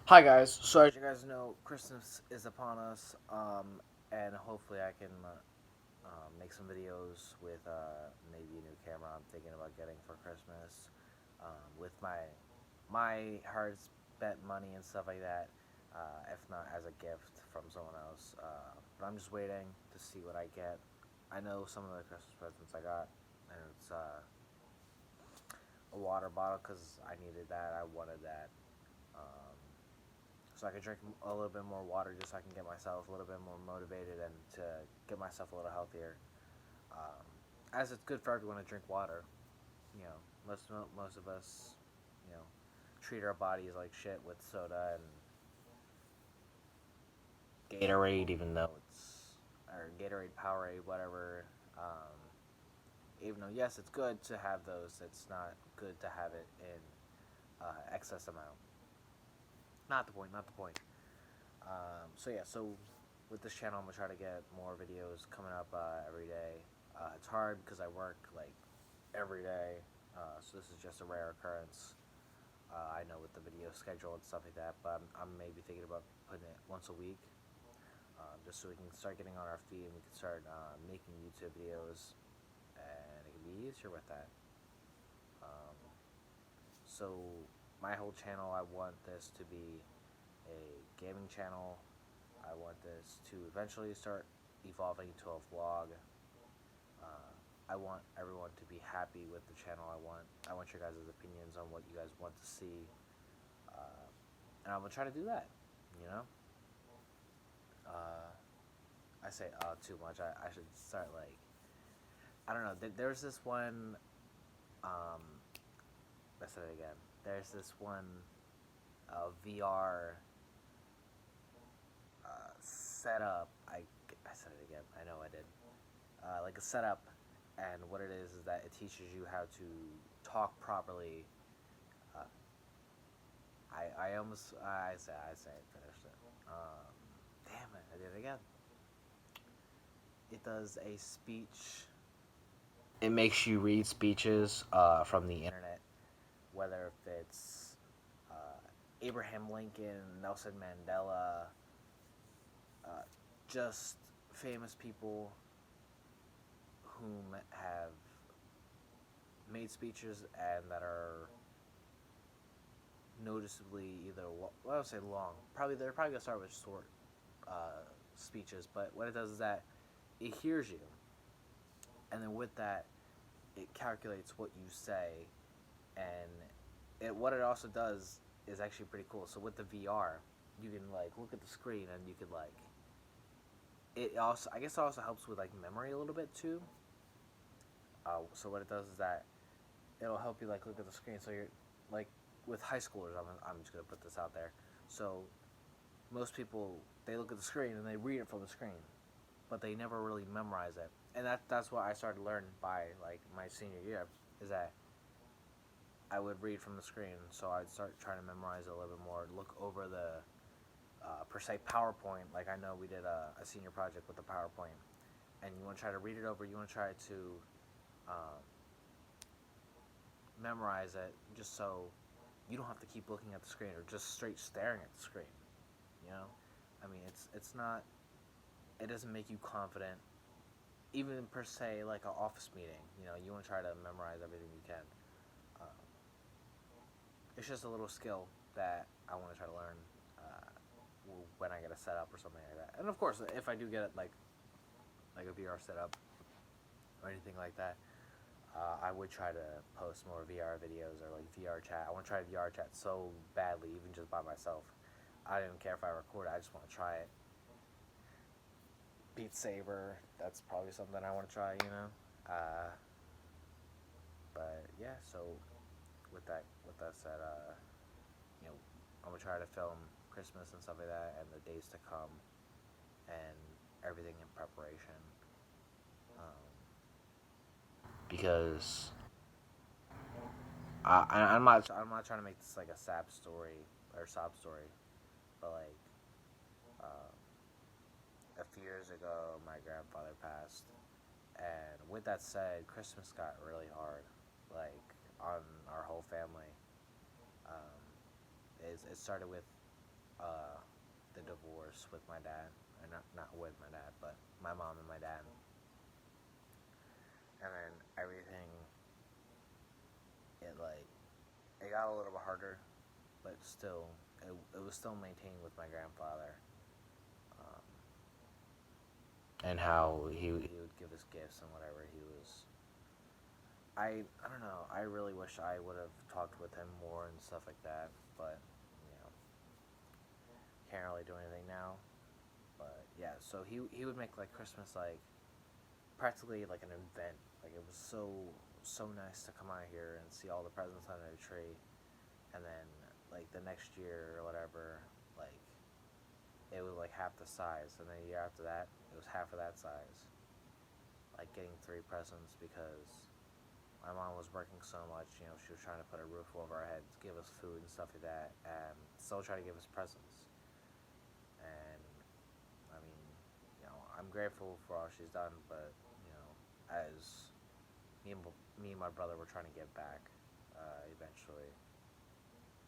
Hi guys, so as you guys know, Christmas is upon us, and hopefully I can make some videos with maybe a new camera I'm thinking about getting for Christmas, with my hard spent money and stuff like that. If not as a gift from someone else, but I'm just waiting to see what I get. I know some of the Christmas presents I got, and it's a water bottle because I needed that. I wanted that. Um, so I can drink a little bit more water just so I can get myself a little bit more motivated and to get myself a little healthier. Um, as it's good for everyone to drink water, you know, most of us, you know, treat our bodies like shit with soda and Gatorade, even though it's or Gatorade, Powerade, whatever. Even though yes, it's good to have those, it's not good to have it in excess amount. Not the point. Not the point. So yeah, so with this channel, I'm gonna try to get more videos coming up every day. It's hard because I work like every day, so this is just a rare occurrence. I know with the video schedule and stuff like that, but I'm maybe thinking about putting it once a week, just so we can start getting on our feet and we can start making YouTube videos, and it can be easier with that. Um, so my whole channel, I want this to be a gaming channel. I want this to eventually start evolving to a vlog. Uh, I want everyone to be happy with the channel. I want your guys' opinions on what you guys want to see, uh, and I'm gonna try to do that. You know, uh, I say too much. I should start like I don't know. There's this one. Um, I said it again. There's this one VR setup. I said it again. I know I did. Like a setup, and what it is that it teaches you how to talk properly. Uh, I almost I say it, finished it. Damn it, I did it again. It does a speech. It makes you read speeches from the internet, whether if it's Abraham Lincoln, Nelson Mandela, uh, just famous people whom have made speeches and that are noticeably either well, I would say long. Probably they're probably gonna start with short speeches, but what it does is that it hears you, and then with that, it calculates what you say, and what it also does is actually pretty cool. So with the VR, you can like look at the screen and you could like it also I guess it also helps with like memory a little bit too. So what it does is that it'll help you like look at the screen. So you're like with high schoolers, I'm just gonna put this out there. So most people they look at the screen and they read it from the screen, but they never really memorize it. And that's what I started learning by like my senior year is that I would read from the screen, so I'd start trying to memorize it a little bit more. Look over the per se PowerPoint. Like I know we did a senior project with the PowerPoint, and you want to try to read it over. You want to try to um, memorize it, just so you don't have to keep looking at the screen or just straight staring at the screen. You know, I mean, it's not. It doesn't make you confident, even per se like an office meeting. You know, you want to try to memorize everything you can. Um, it's just a little skill that I want to try to learn when I get a setup or something like that. And of course, if I do get it like a VR setup or anything like that, I would try to post more VR videos or like VR chat. I want to try VR chat so badly, even just by myself. I don't even care if I record it. I just want to try it. Beat Saber, that's probably something I want to try. But yeah. So with that said, you know, I'm gonna try to film Christmas and stuff like that, and the days to come, and everything in preparation. Um, because I'm not trying to make this like a sad story or sob story, but like um, a few years ago, my grandfather passed, and with that said, Christmas got really hard, like on our whole family. Um, it started with the divorce with my dad, or not with my dad, but my mom and my dad, and then everything it like it got a little bit harder, but still it was still maintained with my grandfather, um, and how he would give us gifts and whatever. He was I don't know. I really wish I would have talked with him more and stuff like that, but you know, can't really do anything now. But yeah, so he would make like Christmas like practically like an event. Like it was so nice to come out here and see all the presents under the tree, and then like the next year or whatever, like it was like half the size, and then the year after that, it was half of that size. Like getting three presents because my mom was working so much. You know, she was trying to put a roof over our heads, give us food and stuff like that, and still try to give us presents. And I mean, you know, I'm grateful for all she's done, but you know, as me and my brother were trying to get back eventually,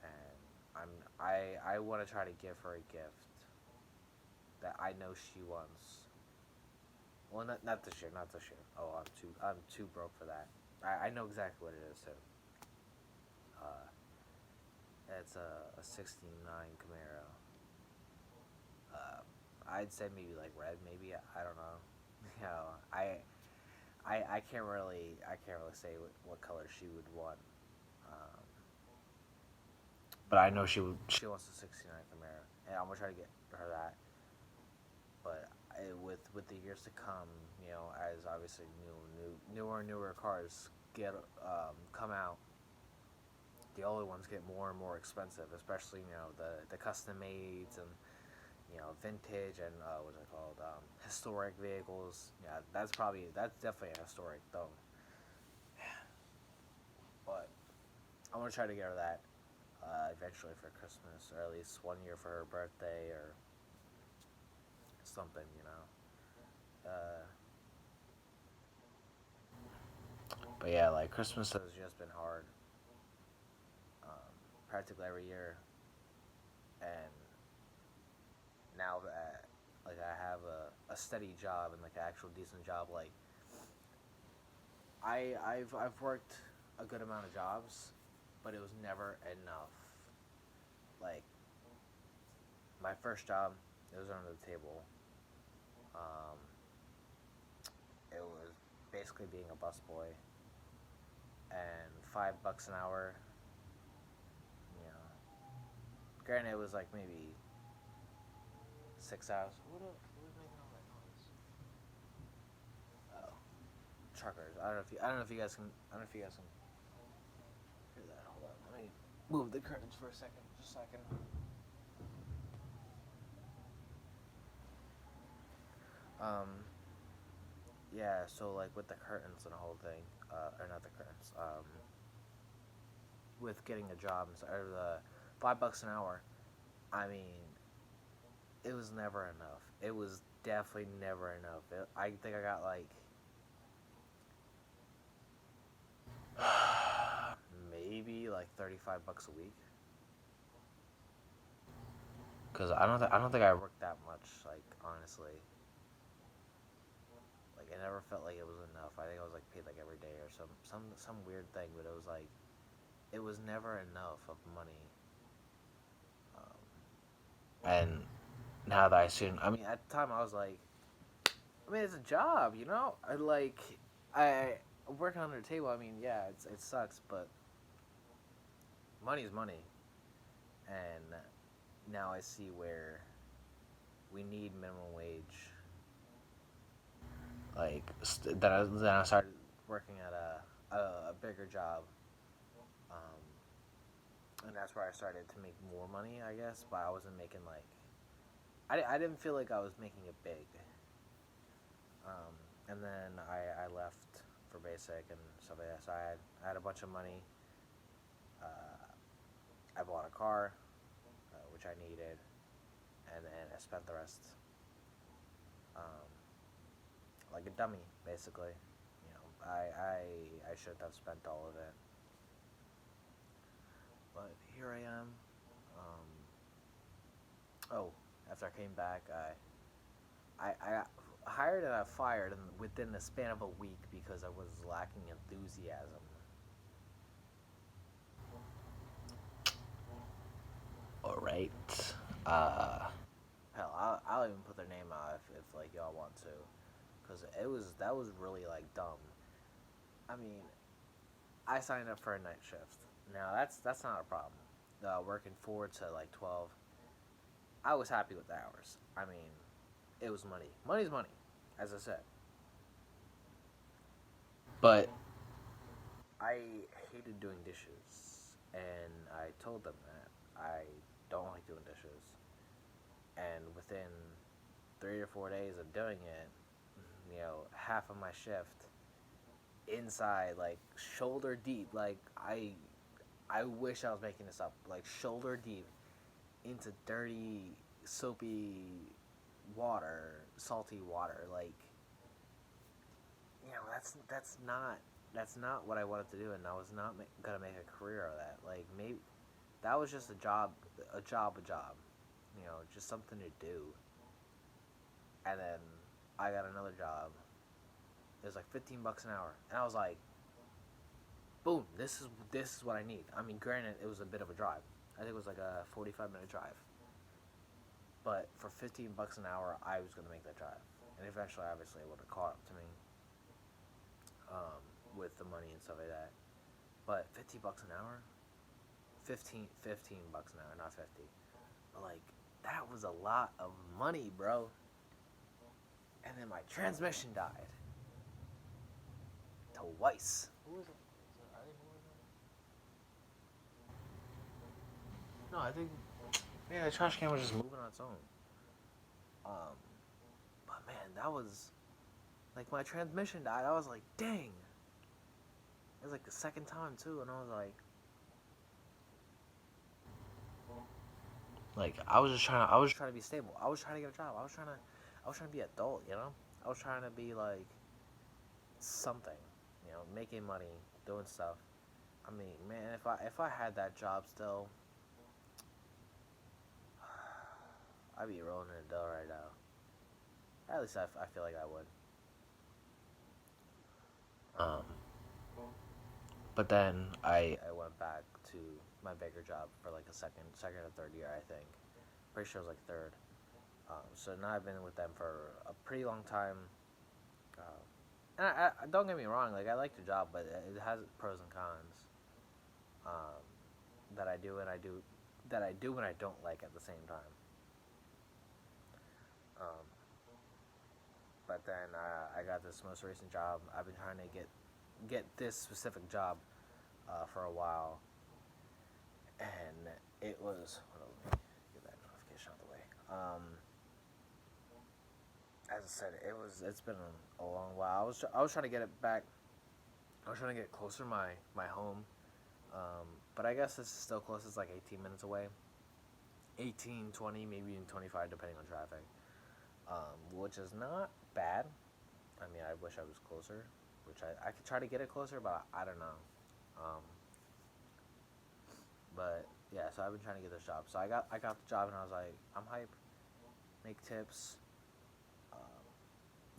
and I want to try to give her a gift that I know she wants. Well, not this year, not this year. Oh, I'm too broke for that. I know exactly what it is too. Uh, it's a '69 Camaro. Uh, I'd say maybe like red, maybe I don't know. You know, I can't really say what color she would want. Um, but I know she wants a '69 Camaro, and I'm gonna try to get her that. But with the years to come, you know, as obviously newer and newer cars get come out, the older ones get more and more expensive, especially you know the custom mades and you know vintage and what's it called historic vehicles. Yeah, that's definitely a historic though. But I'm gonna try to get her that eventually for Christmas, or at least one year for her birthday or something. You know. But yeah, like Christmas has just been hard, practically every year, and now that like I have a steady job and like an actual decent job, like I've worked a good amount of jobs, but it was never enough. Like my first job, it was under the table. Um, it was basically being a busboy, and $5 an hour. You know, granted it was like maybe 6 hours. Who was making all that noise? Oh, truckers. I don't know if you guys can. I don't know if you guys can hear that. Hold on. Let me move the curtains for a second. Just a second. Um. Yeah. So like with the curtains and the whole thing, or not the curtains. With getting a job or the $5 an hour. I mean, it was never enough. It was definitely never enough. I think I got like maybe like $35 a week. Cause I don't think I worked that much. Like honestly, like it never felt like it was enough. I think I was like paid like every day or some weird thing, but it was like it was never enough of money. And now that I soon, I mean, at the time I was like, I mean, it's a job, you know. I working under the table. I mean, yeah, it sucks, but money's money, and now I see where we need minimum wage. Like then I started working at a bigger job, um, and that's where I started to make more money, I guess. But I wasn't making like I didn't feel like I was making it big. And then I left for basic and stuff like that. So I had a bunch of money. Uh, I bought a car, which I needed, and then I spent the rest um, like a dummy, basically. You know, I shouldn't have spent all of it, but here I am. Um, Oh, after I came back, I got hired and I fired within the span of a week because I was lacking enthusiasm. All right. Uh, Hell, I'll even put their name out if like y'all want to, cause that was really like dumb. I mean, I signed up for a night shift. Now that's not a problem. Working 4 to like 12, I was happy with the hours. I mean, it was money. Money's money, as I said. But I hated doing dishes, and I told them that I don't like doing dishes. And within 3 or 4 days of doing it, half of my shift inside, like shoulder deep, like I wish I was making this up, like shoulder deep into dirty, soapy water, salty water, like that's not what I wanted to do, and I was not gonna make a career of that. Like maybe that was just a job, just something to do. And then I got another job. It was like $15 an hour, and I was like, boom, this is what I need. I mean, granted, it was a bit of a drive. I think it was like a 45-minute drive, but for $15 an hour, I was gonna make that drive, and eventually, obviously, it would have caught up to me with the money and stuff like that. But $50 an hour, 15 bucks an hour, not 50. But like that was a lot of money, bro. And then my transmission died twice. Who was it? Are they moving on? No, I think the trash can was just moving on its own. Um, but man, that was like my transmission died. I was like, dang. It was like the second time too, and I was like I was trying to be stable. I was trying to get a job. I was trying to be adult, I was trying to be like something, making money, doing stuff. I mean, man, if I had that job still, I'd be rolling in the dough right now. At least I feel like I would. Um, but then I went back to my baker job for like a second or third year, I think. Pretty sure it was like third. So now I've been with them for a pretty long time. Uh, and don't get me wrong, like I like the job, but it has pros and cons. Um, that I do and I do and I don't like at the same time. Um, but then I got this most recent job. I've been trying to get this specific job for a while, and it was. Hold on, let me get that notification out of the way. As I said, it's been a long while. I was trying to get it back. I was trying to get closer to my home, but I guess this is still close. It's like 18 minutes away. 18, 20, maybe even 25, depending on traffic. Which is not bad. I mean, I wish I was closer, which I could try to get it closer, but I don't know. Um, but yeah, so I've been trying to get this job. So I got the job, and I was like, I'm hype. Make tips,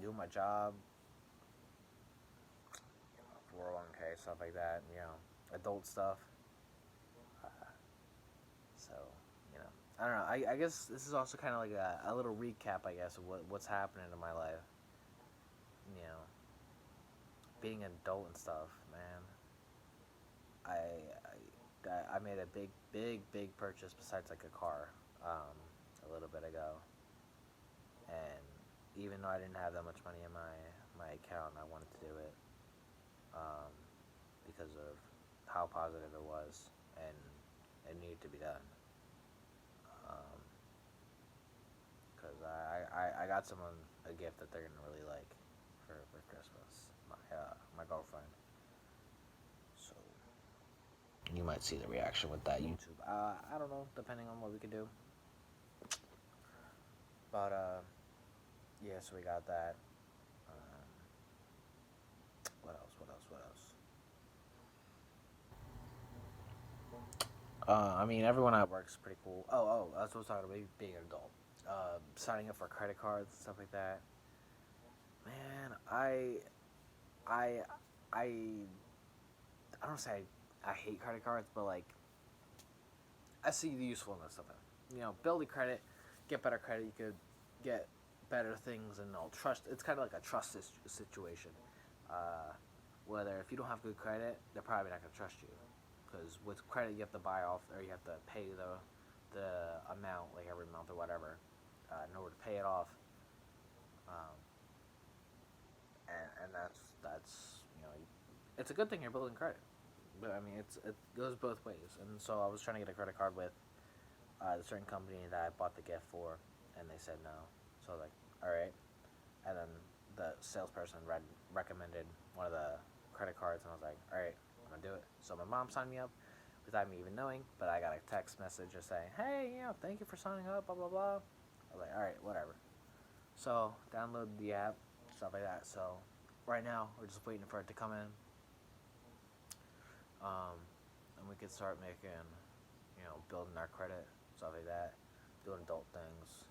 do my job, 401k stuff like that. Adult stuff. Uh, so I don't know. I guess this is also kind of like a little recap, I guess, of what's happening in my life. You know, being an adult and stuff, man. I made a big purchase besides like a car, a little bit ago, and even though I didn't have that much money in my account, I wanted to do it, um, because of how positive it was, and it needed to be done. Because I got someone a gift that they're gonna really like for Christmas. My girlfriend. So you might see the reaction with that YouTube. I don't know, depending on what we can do. But yeah, so we got that. Um, what else? What else? What else? I mean, everyone at work's pretty cool. That's what I was talking about, being an adult. Signing up for credit cards and stuff like that. Man, I, I, I don't say I hate credit cards, but like, I see the usefulness of it. Build a credit, get better credit. You could get better things, and they'll trust. It's kind of like a trust situation. Uh, Whether if you don't have good credit, they're probably not gonna trust you, because with credit you have to buy off, or you have to pay the amount like every month or whatever, in order to pay it off. Um, and that's it's a good thing you're building credit, but I mean it goes both ways. And so I was trying to get a credit card with the certain company that I bought the gift for, and they said no. So I was like, all right. And then the salesperson recommended one of the credit cards, and I was like, all right, I'm gonna do it. So my mom signed me up without me even knowing, but I got a text message just saying, hey, thank you for signing up, blah blah blah. I was like, all right, whatever. So download the app, stuff like that. So right now we're just waiting for it to come in, um, and we can start making, building our credit, stuff like that, doing adult things.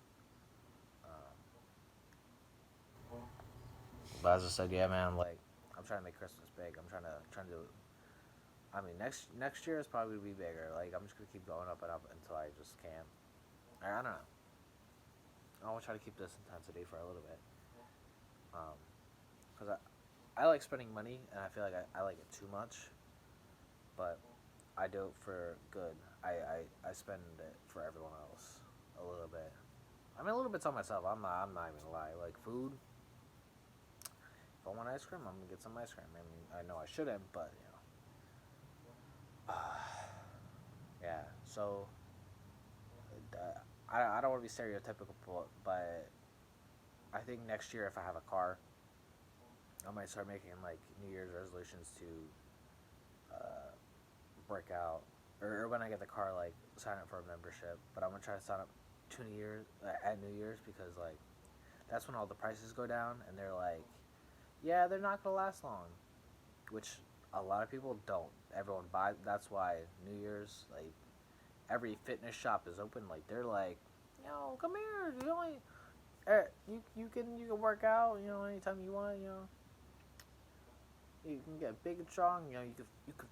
Um, but as I said, yeah, man, like I'm trying to make Christmas big. I'm trying to. I mean, next year is probably gonna be bigger. Like I'm just gonna keep going up and up until I just can't. I don't know. I want to try to keep this intensity for a little bit. Because I like spending money, and I feel like I like it too much. But I do it for good. I spend it for everyone else a little bit. I mean, a little bit's on myself. I'm not even gonna lie. Like food, if I want ice cream, I'm gonna get some ice cream. I mean, I know I shouldn't, but yeah. So I don't want to be stereotypical, but I think next year if I have a car, I might start making like New Year's resolutions to uh, work out, or when I get the car, like sign up for a membership. But I'm gonna try to sign up to New Year's at New Year's, because like that's when all the prices go down, and they're like, yeah, they're not gonna last long, which a lot of people don't. Everyone buys. That's why New Year's, like every fitness shop is open. Like they're like, come here. You can work out. Anytime you want. You can get big and strong. You could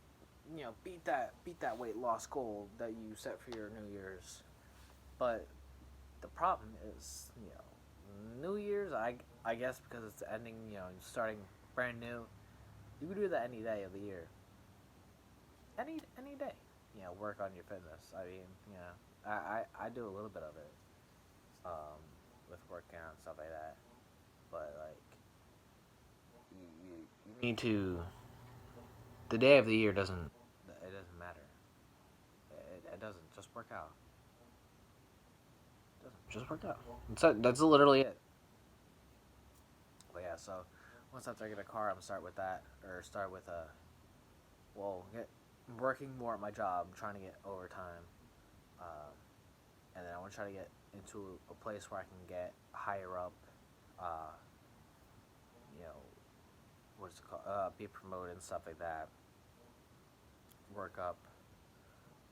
beat that weight loss goal that you set for your New Year's. But the problem is, New Year's. I guess because it's ending. Starting brand new. You can do that any day of the year. Any day. Work on your fitness. I mean, I do a little bit of it, um, with working out and stuff like that. But like, you need to. The day of the year doesn't. It doesn't matter. It doesn't. Just work out. It doesn't. Just work out. That's literally it. But yeah. So once after I get a car, I'm gonna start with that, or start with a. Well, get working more at my job. I'm trying to get overtime. Um, and then I want to try to get into a place where I can get higher up, uh, you know, what's it called, be promoted and stuff like that. Work up,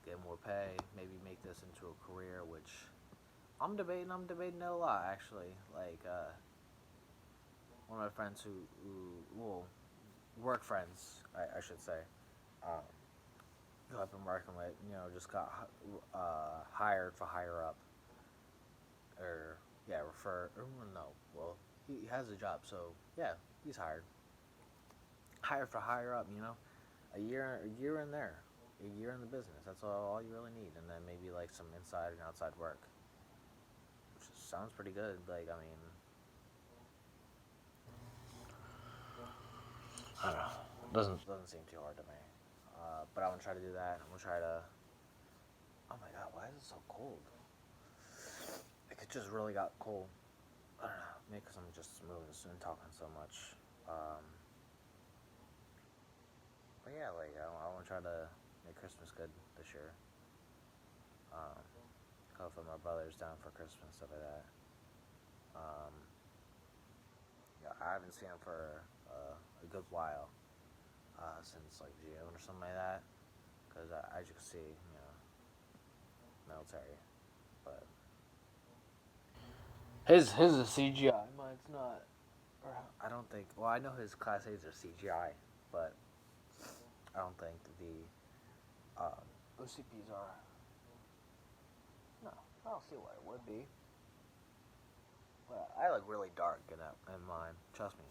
get more pay, maybe make this into a career, which I'm debating it a lot actually. Like one of my friends well, work friends, I should say, um, who I've been working with, just got hired for higher up, or yeah, no, well, he has a job, so yeah, he's hired for higher up. A year in there, a year in the business. That's all you really need, and then maybe like some inside and outside work, which sounds pretty good. Like I mean, I don't know, doesn't seem too hard to me. But I'm gonna try to do that. I'm gonna try to. Oh my god, why is it so cold? It just really got cold. I don't know, maybe because I'm just moving and talking so much. Um, but yeah, like I want to try to make Christmas good this year. Um, Hopefully my brother's down for Christmas, stuff like that. Um, yeah, I haven't seen him for a good while, since like June or something like that. Because as you can see, military, but his is CGI. Mine's not. Or I don't think. Well, I know his Class A's are CGI, but I don't think the OCPs are. No, I don't see why it would be. But I look really dark in mine. Trust me,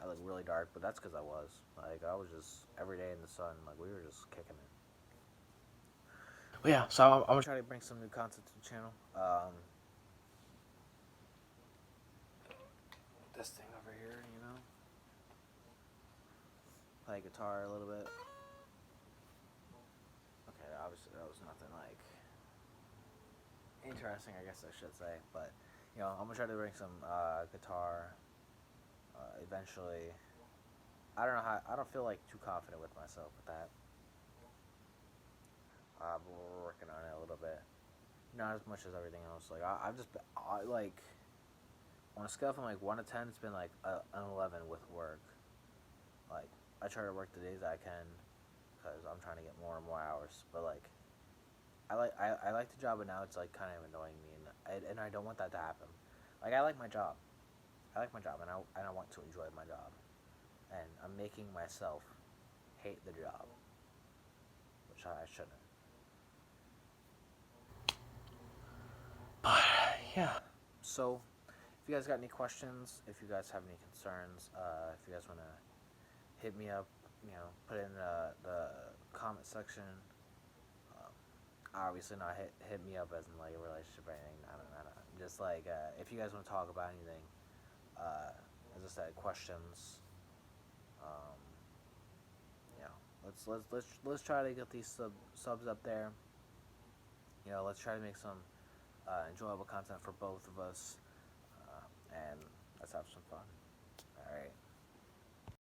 I look really dark. But that's because I was just every day in the sun. Like we were just kicking it. But yeah, so I'm gonna try to bring some new content to the channel. This thing over here, play guitar a little bit. Okay, obviously that was nothing like interesting, I guess I should say. But I'm gonna try to bring some guitar. Eventually, I don't know how. I don't feel like too confident with myself with that. But we're working on it a little bit. Not as much as everything else. Like I've just been, like on a scale from like 1 to 10, it's been like an 11 with work. Like I try to work the days I can because I'm trying to get more and more hours. But like I like the job, but now it's like kind of annoying me, and I don't want that to happen. Like I like my job. I like my job, and I want to enjoy my job, and I'm making myself hate the job, which I shouldn't. But yeah. So if you guys got any questions, if you guys have any concerns, if you guys want to hit me up, put it in the comment section. Um, Obviously not hit me up as in like a relationship or anything. I don't. Just like if you guys want to talk about anything, uh, as I said, questions. Um, let's try to get these subs up there. Let's try to make some enjoyable content for both of us, and let's have some fun. All right.